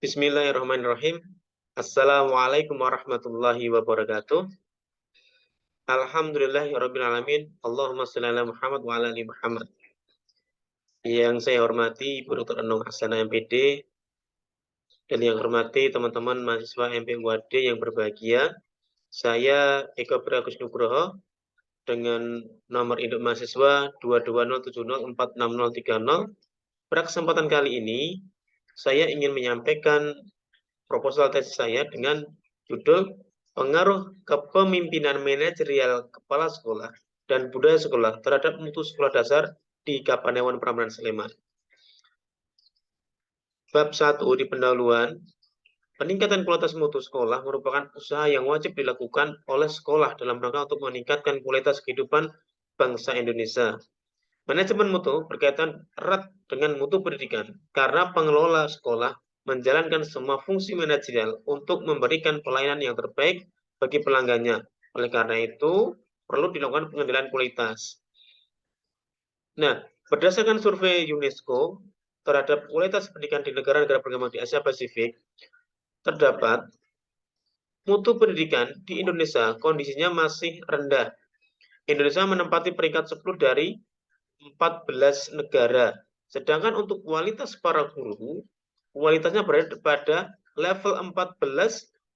Bismillahirrahmanirrahim. Assalamualaikum warahmatullahi wabarakatuh. Alhamdulillahirabbil alamin. Allahumma shalli ala Muhammad wa ala ali Muhammad. Yang saya hormati Ibu Dr. Enung Hasanah MPD dan yang hormati teman-teman mahasiswa MPUAD yang berbahagia. Saya Eko Pragus Nugroho dengan nomor induk mahasiswa 22070466030. Pada kesempatan kali ini saya ingin menyampaikan proposal tesis saya dengan judul Pengaruh Kepemimpinan Manajerial Kepala Sekolah dan Budaya Sekolah terhadap mutu sekolah dasar di Kapanewon Prambanan Sleman. Bab 1 di pendahuluan, peningkatan kualitas mutu sekolah merupakan usaha yang wajib dilakukan oleh sekolah dalam rangka untuk meningkatkan kualitas kehidupan bangsa Indonesia. Manajemen mutu berkaitan erat dengan mutu pendidikan karena pengelola sekolah menjalankan semua fungsi manajerial untuk memberikan pelayanan yang terbaik bagi pelanggannya. Oleh karena itu, perlu dilakukan pengendalian kualitas. Nah, berdasarkan survei UNESCO terhadap kualitas pendidikan di negara-negara berkembang di Asia Pasifik, terdapat mutu pendidikan di Indonesia kondisinya masih rendah. Indonesia menempati peringkat 10 dari 14 negara. Sedangkan untuk kualitas para guru, kualitasnya berada pada level 14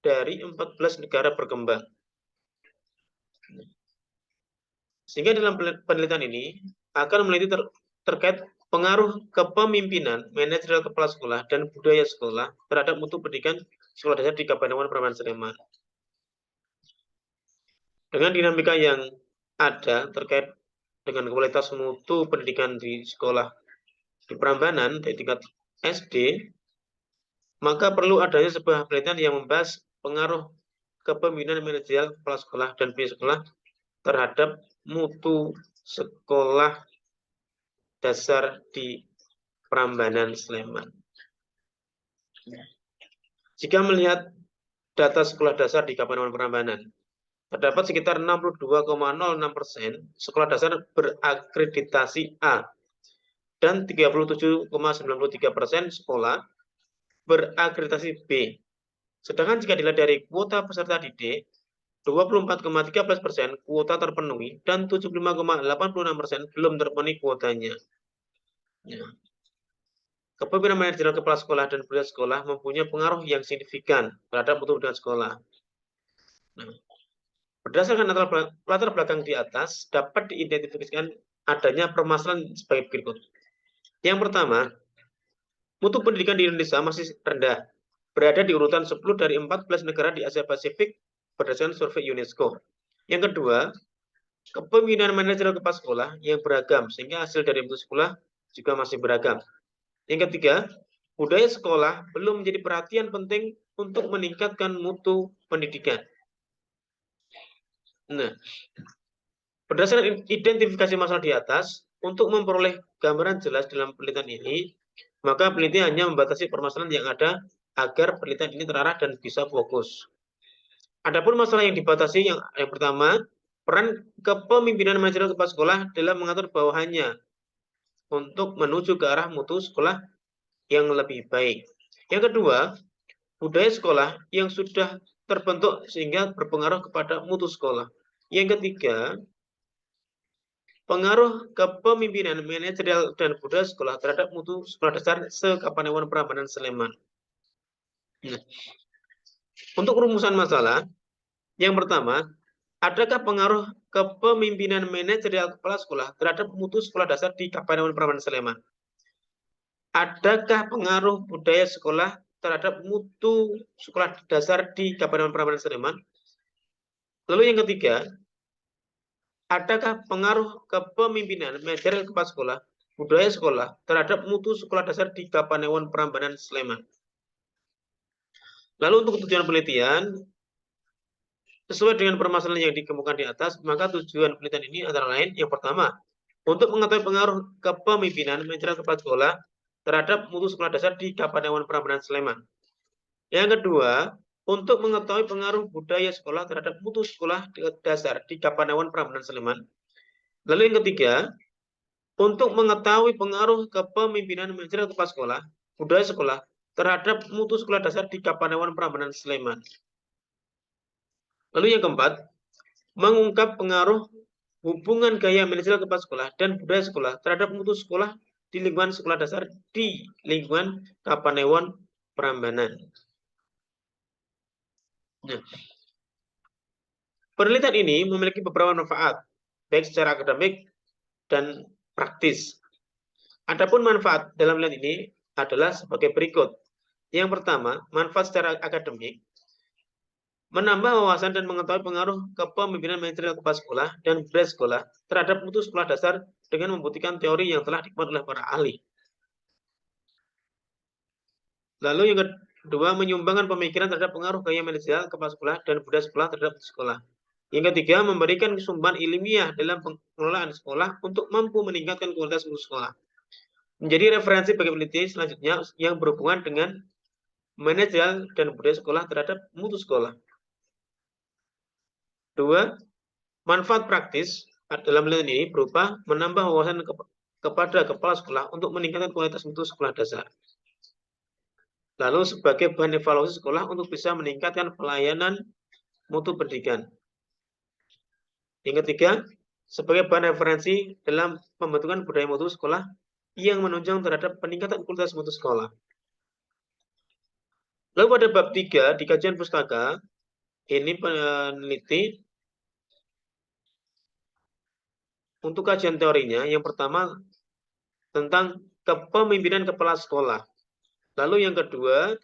dari 14 negara berkembang. Sehingga dalam penelitian ini akan meneliti terkait pengaruh kepemimpinan manajerial kepala sekolah dan budaya sekolah terhadap mutu pendidikan sekolah dasar di Kapanewon Prambanan Sleman. Dengan dinamika yang ada terkait dengan kualitas mutu pendidikan di sekolah di Prambanan dari tingkat SD, maka perlu adanya sebuah penelitian yang membahas pengaruh kepemimpinan manajerial kepala sekolah dan budaya sekolah terhadap mutu sekolah dasar di Prambanan Sleman. Jika melihat data sekolah dasar di Kapanewon Prambanan, terdapat sekitar 62,06% sekolah dasar berakreditasi A dan 37,93% sekolah berakreditasi B. Sedangkan jika dilihat dari kuota peserta didik, 24,13% kuota terpenuhi dan 75,86% belum terpenuhi kuotanya. Ya. Kepemimpinan manajerial kepala sekolah dan budaya sekolah mempunyai pengaruh yang signifikan terhadap mutu pendidikan sekolah. Nah, berdasarkan latar belakang di atas, dapat diidentifikasikan adanya permasalahan sebagai berikut. Yang pertama, mutu pendidikan di Indonesia masih rendah, berada di urutan 10 dari 14 negara di Asia Pasifik berdasarkan survei UNESCO. Yang kedua, kepemimpinan manajerial kepala sekolah yang beragam, sehingga hasil dari mutu sekolah juga masih beragam. Yang ketiga, budaya sekolah belum menjadi perhatian penting untuk meningkatkan mutu pendidikan. Nah, berdasarkan identifikasi masalah di atas, untuk memperoleh gambaran jelas dalam penelitian ini, maka peneliti hanya membatasi permasalahan yang ada agar penelitian ini terarah dan bisa fokus. Adapun masalah yang dibatasi yang pertama, peran kepemimpinan manajerial kepala sekolah dalam mengatur bawahannya untuk menuju ke arah mutu sekolah yang lebih baik. Yang kedua, budaya sekolah yang sudah terbentuk sehingga berpengaruh kepada mutu sekolah. Yang ketiga, pengaruh kepemimpinan manajerial dan budaya sekolah terhadap mutu sekolah dasar se-Kapanewon Prambanan Sleman. Nah, untuk rumusan masalah, yang pertama, adakah pengaruh kepemimpinan manajerial kepala sekolah terhadap mutu sekolah dasar di Kapanewon Prambanan Sleman? Adakah pengaruh budaya sekolah terhadap mutu sekolah dasar di Kapanewon Prambanan Sleman? Lalu yang ketiga, adakah pengaruh kepemimpinan manajerial kepala sekolah, budaya sekolah terhadap mutu sekolah dasar di Kapanewon Prambanan Sleman? Lalu untuk tujuan penelitian, sesuai dengan permasalahan yang dikemukakan di atas, maka tujuan penelitian ini antara lain, yang pertama, untuk mengetahui pengaruh kepemimpinan manajerial kepala sekolah terhadap mutu sekolah dasar di Kapanewon Prambanan Sleman. Yang kedua, untuk mengetahui pengaruh budaya sekolah terhadap mutu sekolah dasar di Kapanewon Prambanan Sleman. Lalu yang ketiga, untuk mengetahui pengaruh kepemimpinan manajerial kepala sekolah, budaya sekolah terhadap mutu sekolah dasar di Kapanewon Prambanan Sleman. Lalu yang keempat, mengungkap pengaruh hubungan gaya manajerial kepala sekolah dan budaya sekolah terhadap mutu sekolah di lingkungan sekolah dasar di lingkungan Kapanewon Prambanan. Nah, penelitian ini memiliki beberapa manfaat, baik secara akademik dan praktis. Adapun manfaat dalam penelitian ini adalah sebagai berikut. Yang pertama, manfaat secara akademik, menambah wawasan dan mengetahui pengaruh kepemimpinan manajerial kepala sekolah dan budaya sekolah terhadap mutu sekolah dasar dengan membuktikan teori yang telah dimuat oleh para ahli. Lalu yang kedua, menyumbangkan pemikiran terhadap pengaruh gaya manajerial kepala sekolah dan budaya sekolah terhadap sekolah. Yang ketiga, memberikan sumbangan ilmiah dalam pengelolaan sekolah untuk mampu meningkatkan kualitas mutu sekolah. Menjadi referensi bagi peneliti selanjutnya yang berhubungan dengan manajerial dan budaya sekolah terhadap mutu sekolah. Dua, manfaat praktis dalam penelitian ini berupa menambah wawasan kepada kepala sekolah untuk meningkatkan kualitas mutu sekolah dasar. Lalu sebagai bahan evaluasi sekolah untuk bisa meningkatkan pelayanan mutu pendidikan. Yang ketiga, sebagai bahan referensi dalam pembentukan budaya mutu sekolah yang menunjang terhadap peningkatan kualitas mutu sekolah. Lalu pada bab 3 di kajian pustaka, ini peneliti untuk kajian teorinya, yang pertama tentang kepemimpinan kepala sekolah. Lalu yang kedua,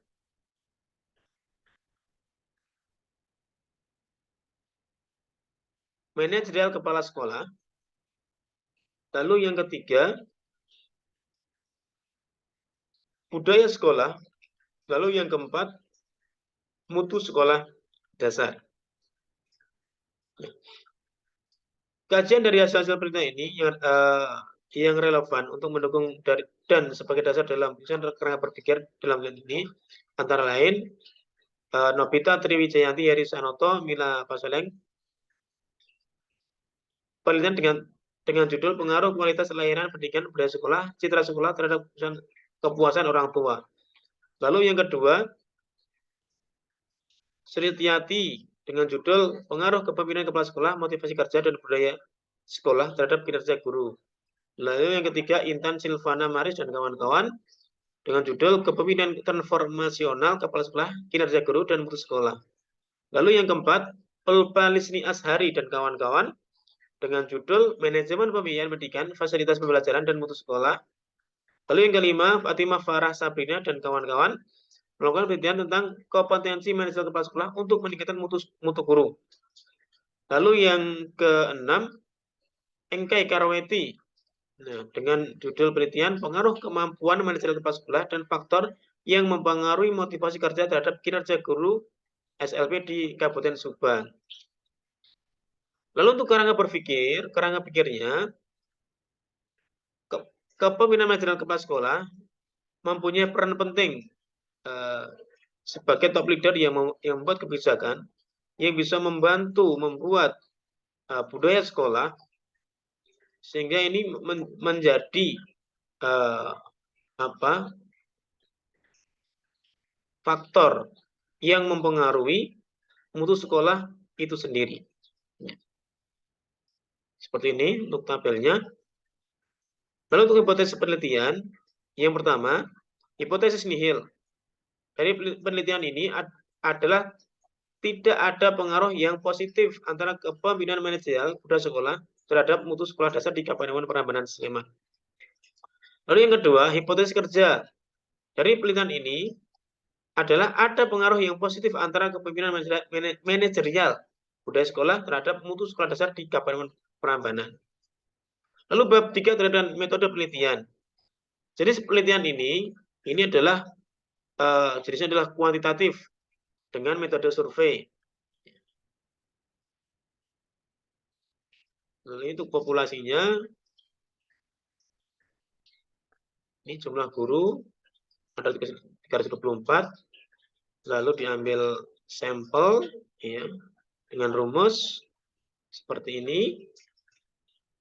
manajerial kepala sekolah. Lalu yang ketiga, budaya sekolah. Lalu yang keempat, mutu sekolah dasar. Kajian dari hasil penelitian ini yang relevan untuk mendukung dan sebagai dasar dalam kerangka berpikir dalam penelitian ini antara lain Nobita Triwijayanti, Heri Sanoto, Mila Pasoleng. Penelitian dengan judul pengaruh kualitas layanan pendidikan budaya sekolah, citra sekolah terhadap kepuasan orang tua. Lalu yang kedua, Sritiati dengan judul pengaruh kepemimpinan kepala sekolah, motivasi kerja dan budaya sekolah terhadap kinerja guru. Lalu yang ketiga, Intan Silvana Maris dan kawan-kawan dengan judul kepemimpinan transformasional kepala sekolah, kinerja guru dan mutu sekolah. Lalu yang keempat, Ulpa Lisni Ashari dan kawan-kawan dengan judul manajemen pembiayaan pendidikan, fasilitas pembelajaran dan mutu sekolah. Lalu yang kelima, Fatimah Farah Sabrina dan kawan-kawan melakukan penelitian tentang kompetensi manajemen kepala sekolah untuk meningkatkan mutu guru. Lalu yang keenam, Engkai Karaweti dengan judul penelitian pengaruh kemampuan manajemen kepala sekolah dan faktor yang mempengaruhi motivasi kerja terhadap kinerja guru SLP di Kabupaten Subang. Lalu untuk kerangka pikirnya, kepemimpinan manajemen kepala sekolah mempunyai peran penting sebagai top leader yang membuat kebijakan yang bisa membantu membuat budaya sekolah sehingga ini menjadi faktor yang mempengaruhi mutu sekolah itu sendiri. Seperti ini untuk tabelnya. Lalu untuk hipotesis penelitian, yang pertama, hipotesis nihil. Dari penelitian ini adalah tidak ada pengaruh yang positif antara kepemimpinan manajerial budaya sekolah terhadap mutu sekolah dasar di Kapanewon Prambanan Sleman. Lalu yang kedua, hipotesis kerja. Dari penelitian ini adalah ada pengaruh yang positif antara kepemimpinan manajerial budaya sekolah terhadap mutu sekolah dasar di Kapanewon Prambanan. Lalu bab 3 terhadap metode penelitian. Jadi penelitian ini adalah jenisnya adalah kuantitatif dengan metode survei. Lalu untuk populasinya, ini jumlah guru ada 324, lalu diambil sampel ya dengan rumus seperti ini.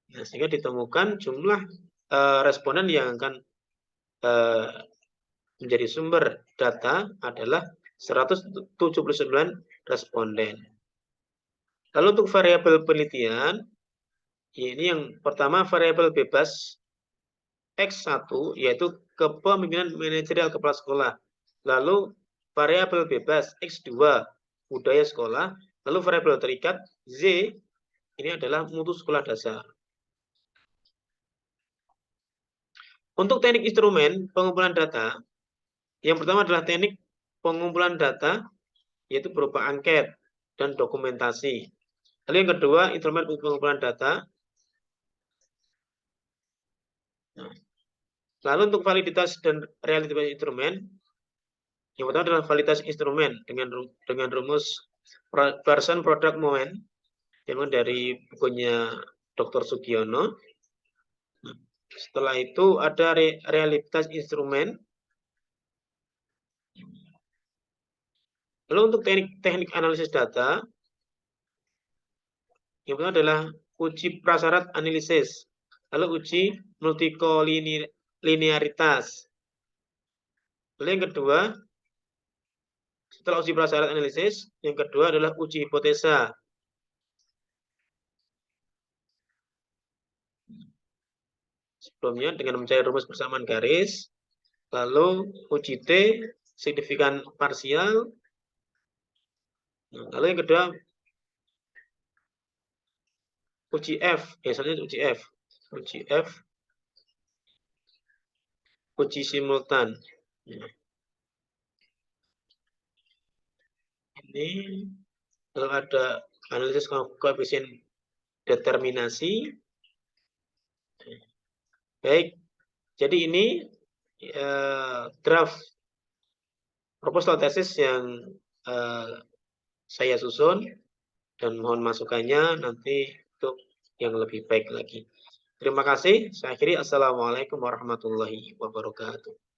Nah, sehingga ditemukan jumlah responden yang akan menjadi sumber data adalah 179 responden. Lalu untuk variabel penelitian, ini yang pertama variabel bebas X1 yaitu kepemimpinan manajerial kepala sekolah. Lalu variabel bebas X2 budaya sekolah, lalu variabel terikat Z ini adalah mutu sekolah dasar. Untuk teknik instrumen pengumpulan data, yang pertama adalah teknik pengumpulan data, yaitu berupa angket dan dokumentasi. Lalu yang kedua, instrumen pengumpulan data. Lalu untuk validitas dan realitas instrumen, yang pertama adalah validitas instrumen dengan rumus person product moment, yang dari bukunya Dr. Sugiono. Setelah itu ada realitas instrumen. Lalu untuk teknik analisis data, yang pertama adalah uji prasyarat analisis, lalu uji multikolinearitas. Lalu yang kedua, setelah uji prasyarat analisis, yang kedua adalah uji hipotesa. Sebelumnya dengan mencari rumus persamaan garis, lalu uji T, signifikan parsial. Lalu yang kedua, uji F, biasanya uji F. Uji F, uji simultan. Ini lalu ada analisis koefisien determinasi. Baik, jadi ini draft proposal tesis yang saya susun dan mohon masukannya nanti untuk yang lebih baik lagi. Terima kasih. Saya akhiri. Assalamualaikum warahmatullahi wabarakatuh.